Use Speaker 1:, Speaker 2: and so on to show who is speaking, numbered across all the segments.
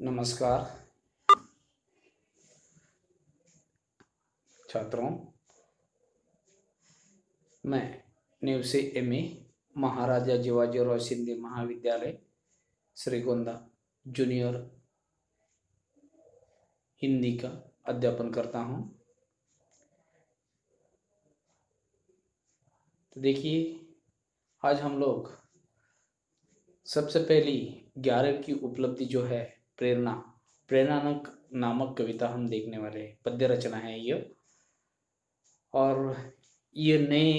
Speaker 1: नमस्कार छात्रों, मैं न्यू से एमए महाराजा जिवाजीराव शिंदे महाविद्यालय श्रीगोंदा जूनियर हिंदी का अध्यापन करता हूं। तो देखिए, आज हम लोग सबसे पहली 11 की उपलब्धि जो है प्रेरणा नामक कविता हम देखने वाले हैं। पद्य रचना है ये, और ये नए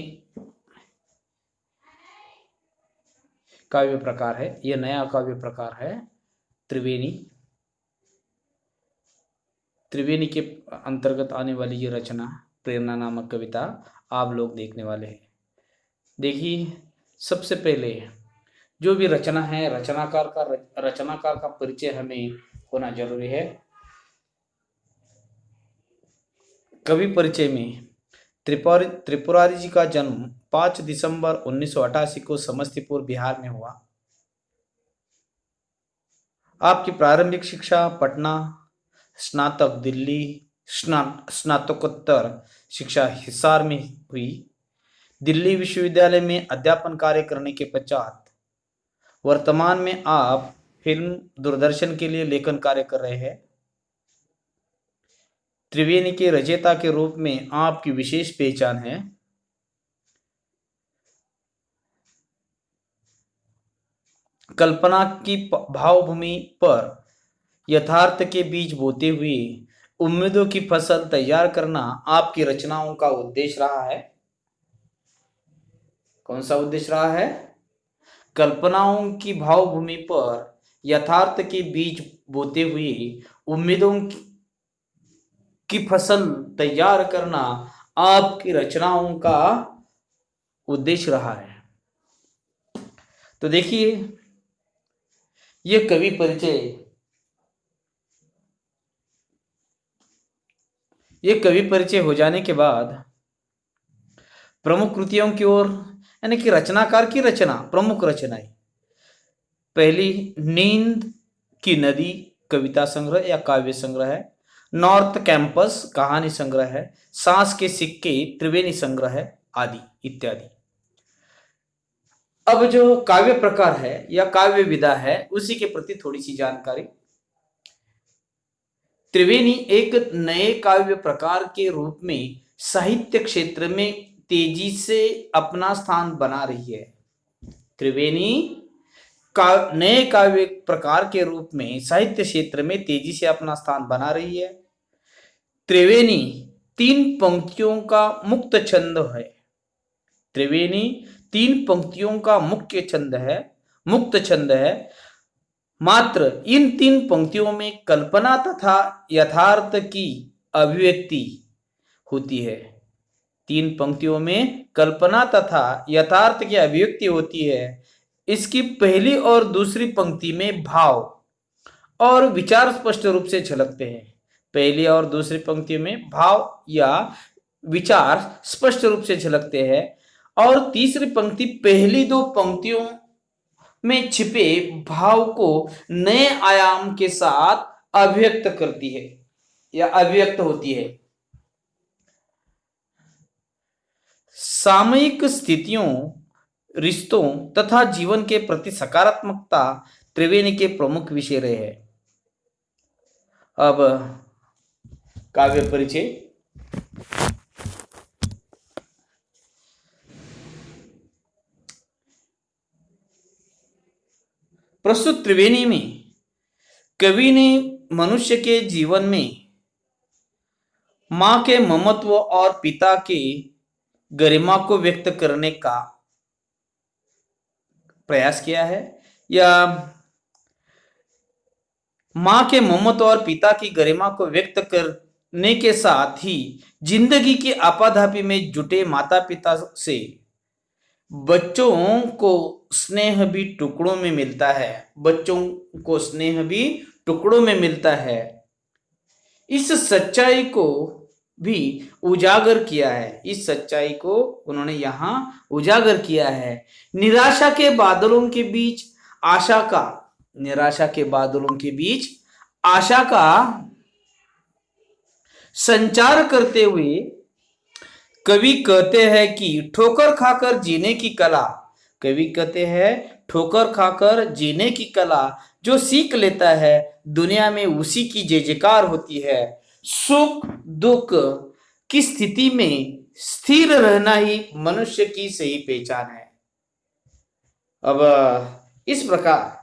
Speaker 1: काव्य प्रकार है। यह नया काव्य प्रकार है त्रिवेणी के अंतर्गत आने वाली ये रचना प्रेरणा नामक कविता आप लोग देखने वाले हैं। देखिए, सबसे पहले जो भी रचना है, रचनाकार का परिचय हमें होना जरूरी है। कवि परिचय में त्रिपुरारी जी का जन्म 5 दिसंबर 1988 को समस्तीपुर बिहार में हुआ। आपकी प्रारंभिक शिक्षा पटना, स्नातक दिल्ली, स्नातकोत्तर शिक्षा हिसार में हुई। दिल्ली विश्वविद्यालय में अध्यापन कार्य करने के पश्चात वर्तमान में आप फिल्म दूरदर्शन के लिए लेखन कार्य कर रहे हैं। त्रिवेणी के रचयिता के रूप में आपकी विशेष पहचान है। कल्पना की भावभूमि पर यथार्थ के बीज बोते हुए उम्मीदों की फसल तैयार करना आपकी रचनाओं का उद्देश्य रहा है। कौन सा उद्देश्य रहा है? कल्पनाओं की भावभूमि पर यथार्थ के बीज बोते हुए उम्मीदों की फसल तैयार करना आपकी रचनाओं का उद्देश्य रहा है। तो देखिए, यह कवि परिचय हो जाने के बाद प्रमुख कृतियों की ओर, यानी कि रचनाकार की रचना, प्रमुख रचनाएं। पहली, नींद की नदी कविता संग्रह या काव्य संग्रह है। नॉर्थ कैंपस कहानी संग्रह है। सांस के सिक्के त्रिवेणी संग्रह है, आदि इत्यादि। अब जो काव्य प्रकार है या काव्य विधा है, उसी के प्रति थोड़ी सी जानकारी। त्रिवेणी एक नए काव्य प्रकार के रूप में साहित्य क्षेत्र में तेजी से अपना स्थान बना रही है। त्रिवेणी नए काव्य प्रकार के रूप में साहित्य क्षेत्र में तेजी से अपना स्थान बना रही है। त्रिवेणी 3 पंक्तियों का मुक्त छंद है। त्रिवेणी 3 पंक्तियों का मुक्त छंद है। मात्र इन 3 पंक्तियों में कल्पना तथा यथार्थ की अभिव्यक्ति होती है। 3 पंक्तियों में कल्पना तथा यथार्थ की अभिव्यक्ति होती है। इसकी पहली और दूसरी पंक्ति में भाव और विचार स्पष्ट रूप से झलकते हैं। पहली और दूसरी पंक्ति में भाव या विचार स्पष्ट रूप से झलकते हैं, और तीसरी पंक्ति पहली 2 पंक्तियों में छिपे भाव को नए आयाम के साथ अभिव्यक्त करती है या अभिव्यक्त होती है। सामयिक स्थितियों, रिश्तों तथा जीवन के प्रति सकारात्मकता त्रिवेणी के प्रमुख विषय रहे हैं। अब काव्य परिचय। प्रस्तुत त्रिवेणी में कवि ने मनुष्य के जीवन में मां के ममत्व और पिता के गरिमा को व्यक्त करने का प्रयास किया है, या मां के ममत्व और पिता की गरिमा को व्यक्त करने के साथ ही जिंदगी की आपाधापी में जुटे माता पिता से बच्चों को स्नेह भी टुकड़ों में मिलता है। बच्चों को स्नेह भी टुकड़ों में मिलता है। इस सच्चाई को भी उजागर किया है। इस सच्चाई को उन्होंने यहां उजागर किया है। निराशा के बादलों के बीच आशा का संचार करते हुए कवि कहते हैं कि ठोकर खाकर जीने की कला, कवि कहते हैं ठोकर खाकर जीने की कला जो सीख लेता है दुनिया में उसी की जय जयकार होती है। सुख दुख की स्थिति में स्थिर रहना ही मनुष्य की सही पहचान है। अब इस प्रकार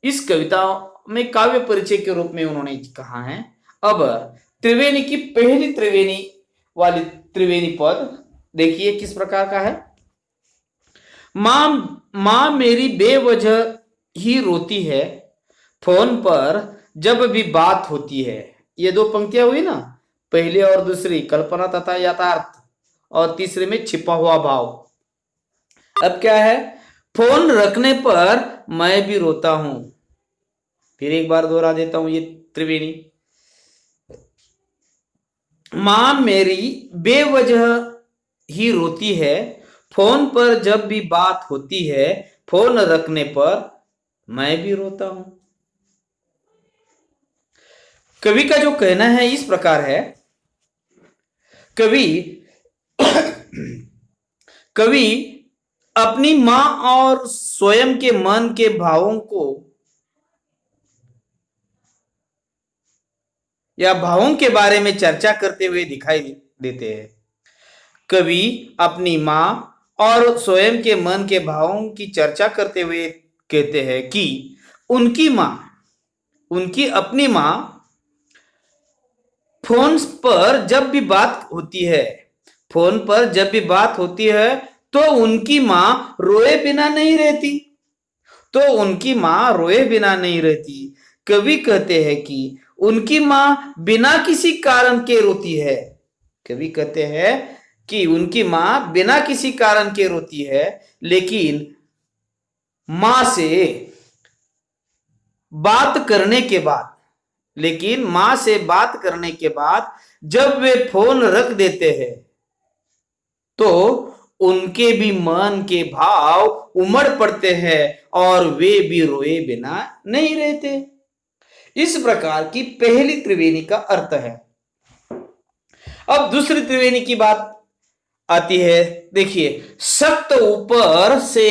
Speaker 1: इस कविता में काव्य परिचय के रूप में उन्होंने कहा है। अब त्रिवेणी की पहली त्रिवेणी वाली त्रिवेणी पद देखिए किस प्रकार का है। मां मेरी बेवजह ही रोती है, फोन पर जब भी बात होती है। ये दो पंक्तियां हुई ना, पहली और दूसरी कल्पना तथा यथार्थ, और तीसरे में छिपा हुआ भाव। अब क्या है, फोन रखने पर मैं भी रोता हूं। फिर एक बार दोहरा देता हूं ये त्रिवेणी। मां मेरी बेवजह ही रोती है, फोन पर जब भी बात होती है, फोन रखने पर मैं भी रोता हूं। कवि का जो कहना है इस प्रकार है, कवि कवि अपनी मां और स्वयं के मन के भावों को या भावों के बारे में चर्चा करते हुए दिखाई देते हैं। कवि अपनी मां और स्वयं के मन के भावों की चर्चा करते हुए कहते हैं कि उनकी मां, उनकी अपनी मां फोन पर जब भी बात होती है, फोन पर जब भी बात होती है तो उनकी मां रोए बिना नहीं रहती, तो उनकी मां रोए बिना नहीं रहती। कवि कहते हैं कि उनकी मां बिना किसी कारण के रोती है। कवि कहते हैं कि उनकी मां बिना किसी कारण के रोती है, लेकिन मां से बात करने के बाद, लेकिन मां से बात करने के बाद जब वे फोन रख देते हैं तो उनके भी मन के भाव उमड़ पड़ते हैं और वे भी रोए बिना नहीं रहते। इस प्रकार की पहली त्रिवेणी का अर्थ है। अब दूसरी त्रिवेणी की बात आती है। देखिए, सख्त ऊपर से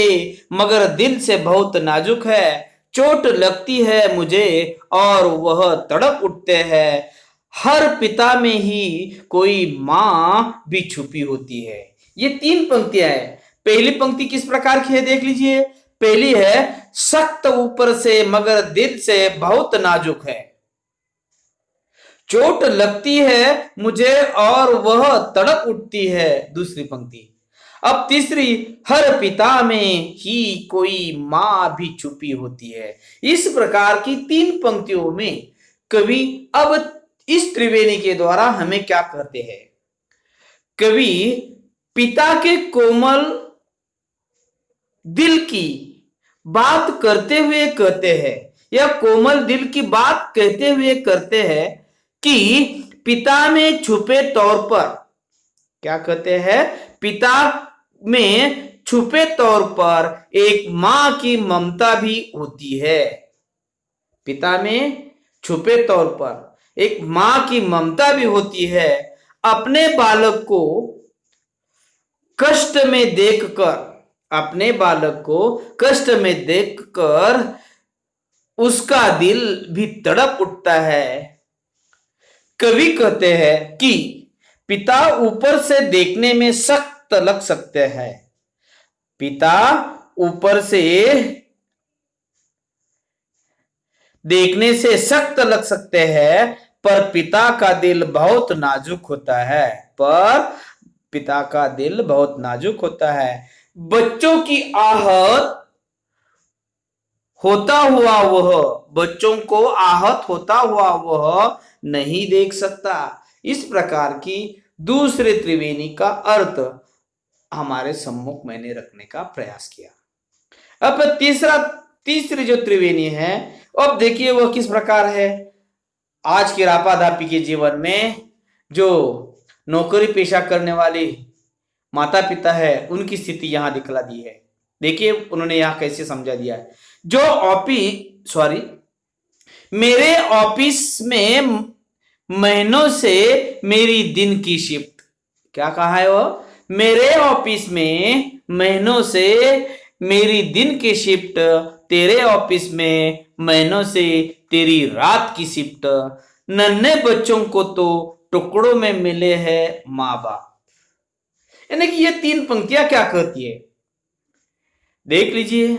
Speaker 1: मगर दिल से बहुत नाजुक है, चोट लगती है मुझे और वह तड़प उठते हैं, हर पिता में ही कोई मां भी छुपी होती है। ये तीन पंक्तियां हैं। पहली पंक्ति किस प्रकार की है देख लीजिए। पहली है, सख्त ऊपर से मगर दिल से बहुत नाजुक है, चोट लगती है मुझे और वह तड़प उठती है। दूसरी पंक्ति। अब तीसरी, हर पिता में ही कोई मां भी छुपी होती है। इस प्रकार की तीन पंक्तियों में कवि अब इस त्रिवेणी के द्वारा हमें क्या कहते हैं। कवि पिता के कोमल दिल की बात करते हुए कहते हैं, या कोमल दिल की बात कहते हुए करते हैं कि पिता में छुपे तौर पर, क्या कहते हैं, पिता में छुपे तौर पर एक मां की ममता भी होती है। पिता में छुपे तौर पर एक मां की ममता भी होती है। अपने बालक को कष्ट में देखकर, अपने बालक को कष्ट में देखकर उसका दिल भी तड़प उठता है। कवि कहते हैं कि पिता ऊपर से देखने में सख्त लग सकते हैं, पिता ऊपर से देखने से सख्त लग सकते हैं, पर पिता का दिल बहुत नाजुक होता है, पर पिता का दिल बहुत नाजुक होता है। बच्चों की आहत होता हुआ वह, बच्चों को आहत होता हुआ वह नहीं देख सकता। इस प्रकार की दूसरे त्रिवेणी का अर्थ हमारे सम्मुख मैंने रखने का प्रयास किया। अब तीसरी जो त्रिवेणी है, अब देखिए वह किस प्रकार है। आज के रापाधापी के जीवन में जो नौकरी पेशा करने वाले माता पिता है उनकी स्थिति यहां दिखला दी है। देखिए उन्होंने यहां कैसे समझा दिया है। जो मेरे ऑफिस में महीनों से मेरी दिन की शिफ्ट, क्या कहा है वो, मेरे ऑफिस में महीनों से मेरी दिन की शिफ्ट, तेरे ऑफिस में महीनों से तेरी रात की शिफ्ट, नन्हे बच्चों को तो टुकड़ों में मिले हैं माँ बाप। यानी कि ये तीन पंक्तियां क्या कहती है, देख लीजिए।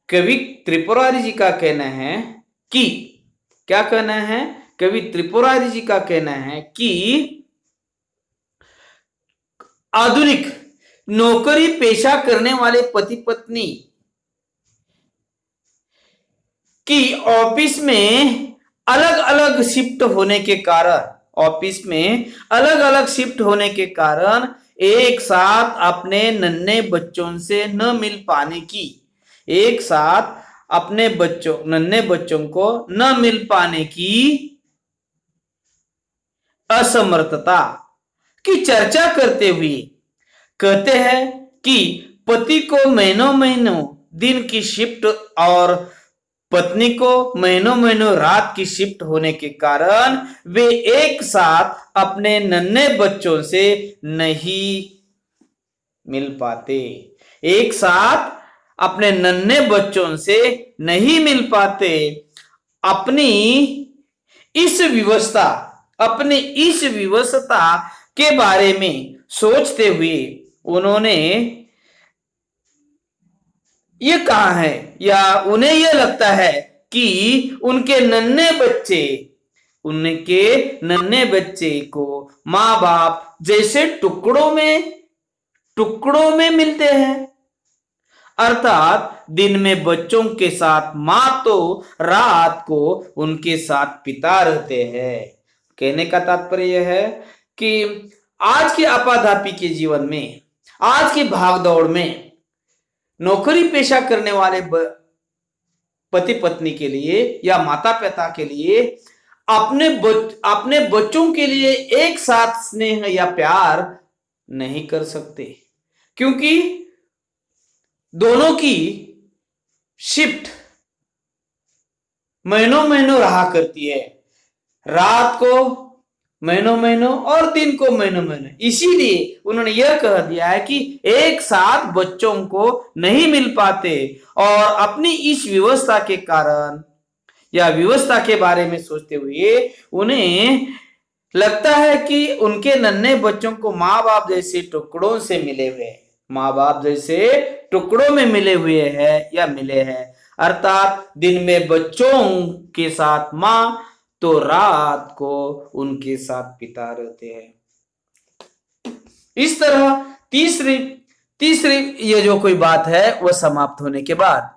Speaker 1: कवि त्रिपुरारी जी का कहना है कि, क्या कहना है, कवि त्रिपुरारी जी का कहना है कि आधुनिक नौकरी पेशा करने वाले पति पत्नी की ऑफिस में अलग अलग शिफ्ट होने के कारण, ऑफिस में अलग अलग शिफ्ट होने के कारण एक साथ अपने नन्हे बच्चों से न मिल पाने की, एक साथ अपने बच्चों, नन्हे बच्चों को न मिल पाने की असमर्थता की चर्चा करते हुए कहते हैं कि पति को महीनों महीनों दिन की शिफ्ट और पत्नी को महीनों महीनों रात की शिफ्ट होने के कारण वे एक साथ अपने नन्हे बच्चों से नहीं मिल पाते, एक साथ अपने नन्हे बच्चों से नहीं मिल पाते। अपनी इस व्यवस्था, अपनी इस व्यवस्था के बारे में सोचते हुए उन्होंने ये कहा है, या उन्हें यह लगता है कि उनके नन्हे बच्चे को माँ बाप जैसे टुकड़ों में मिलते हैं, अर्थात दिन में बच्चों के साथ माँ तो रात को उनके साथ पिता रहते हैं। कहने का तात्पर्य यह है कि आज के आपाधापी के जीवन में, आज की भागदौड़ में नौकरी पेशा करने वाले पति पत्नी के लिए या माता पिता के लिए अपने बच्चों के लिए एक साथ स्नेह या प्यार नहीं कर सकते, क्योंकि दोनों की शिफ्ट महीनों महीनों रहा करती है, रात को महीनों महीनों और दिन को महीनों महीनों। इसीलिए उन्होंने यह कह दिया है कि एक साथ बच्चों को नहीं मिल पाते, और अपनी इस व्यवस्था के कारण या व्यवस्था के बारे में सोचते हुए उन्हें लगता है कि उनके नन्हे बच्चों को माँ बाप जैसे टुकड़ों से मिले हुए, माँ बाप जैसे टुकड़ों में मिले हुए हैं या मिले हैं, अर्थात दिन में बच्चों के साथ माँ तो रात को उनके साथ पिता रहते हैं। इस तरह तीसरी ये जो कोई बात है वह समाप्त होने के बाद